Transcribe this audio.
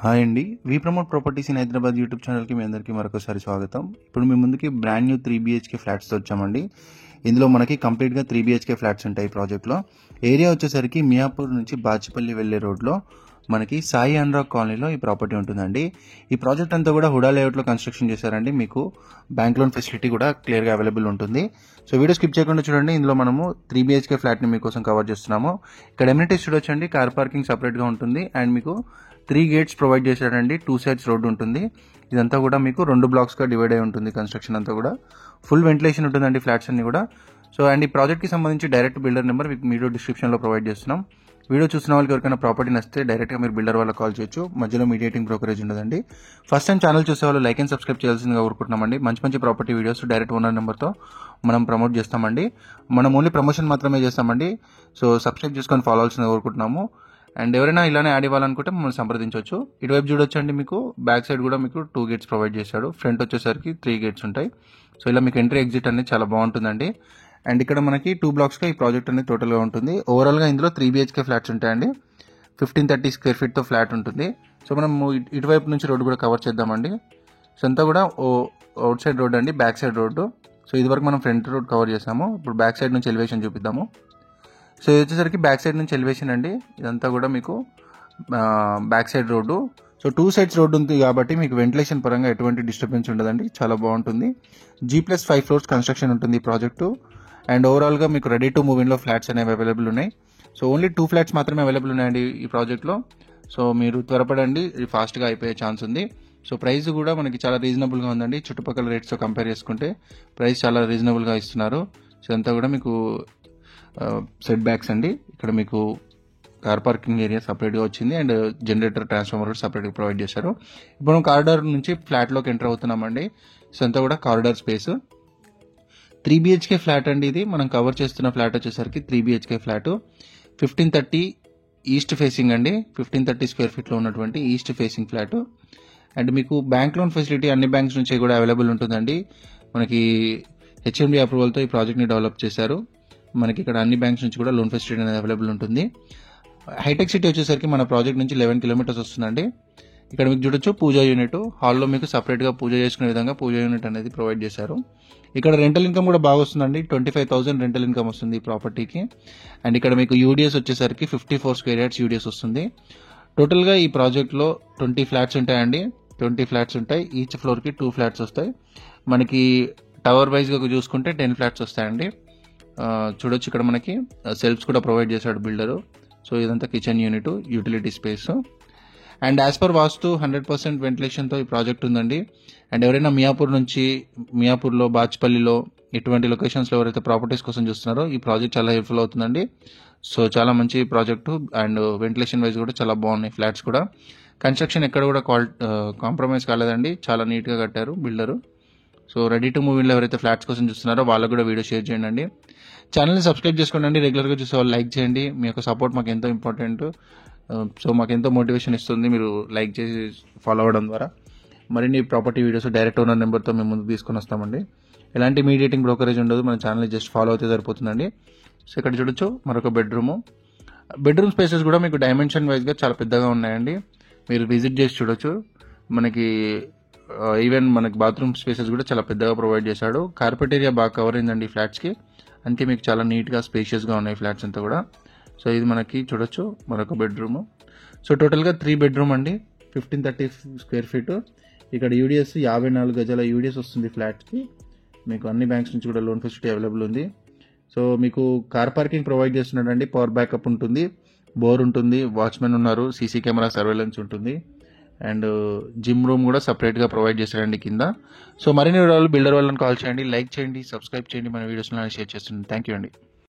Hi అండి. We promote properties in Hyderabad YouTube ఛానల్కి మీ అందరికీ మరొకసారి స్వాగతం. ఇప్పుడు మీ ముందుకి బ్రాండ్ న్యూ 3 BHK ఫ్లాట్స్తో వచ్చామండి. ఇందులో మనకి కంప్లీట్గా 3 BHK ఫ్లాట్స్ ఉంటాయి ఈ ప్రాజెక్ట్లో. ఏరియా వచ్చేసరికి మియాపూర్ నుంచి బాచిపల్లి వెళ్ళే రోడ్లో మనకి సాయి అనురాగ్ కాలనీలో ఈ ప్రాపర్టీ ఉంటుందండి. ఈ ప్రాజెక్ట్ అంతా కూడా హుడా లేఅవుట్లో కన్స్ట్రక్షన్ చేశారండి. మీకు బ్యాంక్ లోన్ ఫెసిలిటీ కూడా క్లియర్గా అవైలబుల్ ఉంటుంది. సో వీడియో స్కిప్ చేయకుండా చూడండి. ఇందులో మనము 3 BHK ఫ్లాట్ని మీకోసం కవర్ చేస్తున్నాము. ఇక్కడ ఎమ్యూనిటీస్ చూడొచ్చండి. కార్ పార్కింగ్ సపరేట్గా ఉంటుంది అండ్ మీకు 3 గేట్స్ ప్రొవైడ్ చేశాడండి. 2 సైడ్స్ రోడ్డు ఉంటుంది. ఇదంతా కూడా మీకు 2 బ్లాక్స్గా డివైడ్ అయి ఉంటుంది. కన్స్ట్రక్షన్ అంతా కూడా ఫుల్ వెంటిలేషన్ ఉంటుందండి ఫ్లాట్స్ అన్ని కూడా. సో అండ్ ఈ ప్రాజెక్ట్కి సంబంధించి డైరెక్ట్ బిల్డర్ నెంబర్ మీకు వీడియో డిస్క్రిప్షన్లో ప్రొవైడ్ చేస్తున్నాం. వీడియో చూసిన వాళ్ళకి ఎవరికైనా ప్రాపర్టీ నచ్చితే డైరెక్ట్గా మీరు బిల్డర్ వాళ్ళకి కాల్ చేయొచ్చు. మధ్యలో మీడియేటింగ్ బ్రోకరేజ్ ఉండదండి. ఫస్ట్ టైం ఛానల్ చూసే వాళ్ళు లైక్ అండ్ సబ్స్క్రైబ్ చేయాల్సిందిగా కోరుకుంటున్నామండి. మంచి ప్రాపర్టీ వీడియోస్ డైరెక్ట్ ఓనర్ నెంబర్తో మనం ప్రమోట్ చేస్తామండి. మనం ఓన్లీ ప్రమోషన్ మాత్రమే చేస్తామండి. సో సబ్స్క్రైబ్ చేసుకొని ఫాలో అవ్వాల్సిందిగా కోరుకుంటున్నాము. అండ్ ఎవరైనా ఇలానే యాడ్ ఇవ్వాలనుకుంటే మమ్మల్ని సంప్రదించవచ్చు. ఇటువైపు చూడొచ్చండి. మీకు బ్యాక్ సైడ్ కూడా మీకు 2 గేట్స్ ప్రొవైడ్ చేశాడు. ఫ్రంట్ వచ్చేసరికి 3 గేట్స్ ఉంటాయి. సో ఇలా మీకు ఎంట్రీ ఎగ్జిట్ అనేది చాలా బాగుంటుందండి. అండ్ ఇక్కడ మనకి 2 బ్లాక్స్గా ఈ ప్రాజెక్ట్ అనేది టోటల్గా ఉంటుంది. ఓవరాల్గా ఇందులో 3 BHK ఫ్లాట్స్ ఉంటాయండి. 1530 స్క్వేర్ ఫీట్తో ఫ్లాట్ ఉంటుంది. సో మనం ఇటువైపు నుంచి రోడ్డు కూడా కవర్ చేద్దామండి. సో అంతా కూడా అవుట్ సైడ్ రోడ్ అండి, బ్యాక్ సైడ్ రోడ్డు. సో ఇదివరకు మనం ఫ్రంట్ రోడ్ కవర్ చేసాము. ఇప్పుడు బ్యాక్ సైడ్ నుంచి ఎలివేషన్ చూపిద్దాము. సో ఇది వచ్చేసరికి బ్యాక్ సైడ్ నుంచి ఎలివేషన్ అండి. ఇదంతా కూడా మీకు back side road. So 2 sides road ఉంది కాబట్టి మీకు వెంటిలేషన్ పరంగా ఎటువంటి డిస్టర్బెన్స్ ఉండదండి. చాలా బాగుంటుంది. G+5 ఫ్లోర్స్ కన్స్ట్రక్షన్ ఉంటుంది ఈ ప్రాజెక్టు. అండ్ ఓవరాల్గా మీకు రెడీ టు మూవ్ ఇన్లో ఫ్లాట్స్ అనేవి అవైలబుల్ ఉన్నాయి. సో ఓన్లీ 2 ఫ్లాట్స్ మాత్రమే అవైలబుల్ ఉన్నాయండి ఈ ప్రాజెక్ట్లో. సో మీరు త్వరపడండి, ఇది ఫాస్ట్గా అయిపోయే ఛాన్స్ ఉంది. సో ప్రైస్ కూడా మనకి చాలా రీజనబుల్గా ఉందండి. చుట్టుపక్కల రేట్స్తో కంపేర్ చేసుకుంటే ప్రైస్ చాలా రీజనబుల్గా ఇస్తున్నారు. సో అంతా కూడా మీకు సెట్ బ్యాక్స్ అండి. ఇక్కడ మీకు కార్ పార్కింగ్ ఏరియా సపరేట్గా వచ్చింది అండ్ జనరేటర్ ట్రాన్స్ఫార్మర్ కూడా సపరేట్గా ప్రొవైడ్ చేశారు. ఇప్పుడు మనం కారిడార్ నుంచి ఫ్లాట్లోకి ఎంటర్ అవుతున్నామండి. సో అంతా కూడా కారిడార్ స్పేస్. 3 BHK ఫ్లాట్ అండి ఇది. మనం కవర్ చేస్తున్న ఫ్లాట్ వచ్చేసరికి 3 BHK ఫ్లాట్ 1530 ఈస్ట్ ఫేసింగ్ అండి. 1530 స్క్వేర్ ఫీట్లో ఉన్నటువంటి ఈస్ట్ ఫేసింగ్ ఫ్లాట్. అండ్ మీకు బ్యాంక్ లోన్ ఫెసిలిటీ అన్ని బ్యాంక్స్ నుంచి కూడా అవైలబుల్ ఉంటుందండి. మనకి HMD అప్రూవల్తో ఈ ప్రాజెక్ట్ని డెవలప్ చేశారు. మనకి ఇక్కడ అన్ని బ్యాంక్స్ నుంచి కూడా లోన్ ఫెసిలిటీ అనేది అవైలబుల్ ఉంటుంది. హైటెక్ సిటీ వచ్చేసరికి మన ప్రాజెక్ట్ నుంచి 11 కిలోమీటర్స్ వస్తుందండి. ఇక్కడ మీకు చూడొచ్చు పూజా యూనిట్. హాల్లో మీకు సపరేట్గా పూజ చేసుకునే విధంగా పూజా యూనిట్ అనేది ప్రొవైడ్ చేశారు. ఇక్కడ రెంటల్ ఇన్కమ్ కూడా బాగా వస్తుందండి. 25,000 రెంటల్ ఇన్కమ్ వస్తుంది ఈ ప్రాపర్టీకి. అండ్ ఇక్కడ మీకు యూడిఎస్ వచ్చేసరికి 54 స్క్వేర్ యార్డ్స్ యూడిఎస్ వస్తుంది. టోటల్గా ఈ ప్రాజెక్ట్లో 20 ఫ్లాట్స్ ఉంటాయండి. 20 ఫ్లాట్స్ ఉంటాయి. ఈచ్ ఫ్లోర్కి 2 ఫ్లాట్స్ వస్తాయి. మనకి టవర్ వైజ్గా చూసుకుంటే 10 ఫ్లాట్స్ వస్తాయండి. చూడొచ్చు ఇక్కడ మనకి సెల్ఫ్స్ కూడా ప్రొవైడ్ చేశాడు బిల్డరు. సో ఇదంతా kitchen unit, utility space. And as per vaastu 100% వెంటిలేషన్తో ఈ ప్రాజెక్ట్ ఉందండి. అండ్ ఎవరైనా మియాపూర్లో బాచ్పల్లిలో ఇటువంటి లొకేషన్స్లో ఎవరైతే ప్రాపర్టీస్ కోసం చూస్తున్నారో ఈ ప్రాజెక్ట్ చాలా హెల్ప్ఫుల్ అవుతుందండి. సో చాలా మంచి ప్రాజెక్టు అండ్ వెంటిలేషన్ వైజ్ కూడా చాలా బాగున్నాయి ఫ్లాట్స్ కూడా. కన్స్ట్రక్షన్ ఎక్కడ కూడా కాంప్రమైజ్ కాలేదండి. చాలా నీట్గా కట్టారు builder. So ready to move ఇన్లో ఎవరైతే ఫ్లాట్స్ కోసం చూస్తున్నారో వాళ్ళకు కూడా వీడియో షేర్ చేయండి. ఛానల్ని సబ్స్క్రైబ్ చేసుకోండి. రెగ్యులర్గా చూసే వాళ్ళు లైక్ చేయండి. మీ యొక్క సపోర్ట్ మాకు ఎంతో ఇంపార్టెంట్. సో మాకు ఎంతో మోటివేషన్ ఇస్తుంది మీరు లైక్ చేసి ఫాలో అవ్వడం ద్వారా. మరిన్ని ప్రాపర్టీ వీడియోస్ డైరెక్ట్ ఓనర్ నెంబర్తో మేము ముందుకు తీసుకొని వస్తామండి. ఎలాంటి మీడియేటింగ్ బ్రోకరేజ్ ఉండదు. మన ఛానల్ని జస్ట్ ఫాలో అయితే సరిపోతుందండి. సో ఇక్కడ చూడొచ్చు మరొక బెడ్రూమ్ స్పేసెస్ కూడా మీకు డైమెన్షన్ వైజ్గా చాలా పెద్దగా ఉన్నాయండి. మీరు విజిట్ చేసి చూడొచ్చు. మనకి ఈవెన్ మనకి బాత్రూమ్ స్పేసెస్ కూడా చాలా పెద్దగా ప్రొవైడ్ చేశాడు. కార్పెట్ ఏరియా బాగా కవర్ అయిందండి ఈ ఫ్లాట్స్కి. అందుకే మీకు చాలా నీట్గా స్పేషియస్గా ఉన్నాయి ఫ్లాట్స్ అంతా కూడా. సో ఇది మనకి చూడొచ్చు మరొక బెడ్రూమ్. సో టోటల్గా 3 బెడ్రూమ్ అండి. 1530 స్క్వేర్ ఫీట్. ఇక్కడ యూడిఎస్ 54 గజాల యూడిఎస్ వస్తుంది ఫ్లాట్కి. మీకు అన్ని బ్యాంక్స్ నుంచి కూడా లోన్ ఫెసిలిటీ అవైలబుల్ ఉంది. సో మీకు కార్ పార్కింగ్ ప్రొవైడ్ చేస్తున్నాడండి. పవర్ బ్యాకప్ ఉంటుంది, బోర్ ఉంటుంది, వాచ్మెన్ ఉన్నారు, సీసీ కెమెరా సర్వేలెన్స్ ఉంటుంది. అండ్ జిమ్ రూమ్ కూడా సపరేట్గా ప్రొవైడ్ చేశారండి కింద. సో మరిన్ని వివరాలు బిల్డర్ వాళ్ళని కాల్ చేయండి, లైక్ చేయండి, సబ్స్క్రైబ్ చేయండి, మన వీడియోస్ని షేర్ చేస్తుంది. థ్యాంక్ యూ అండి.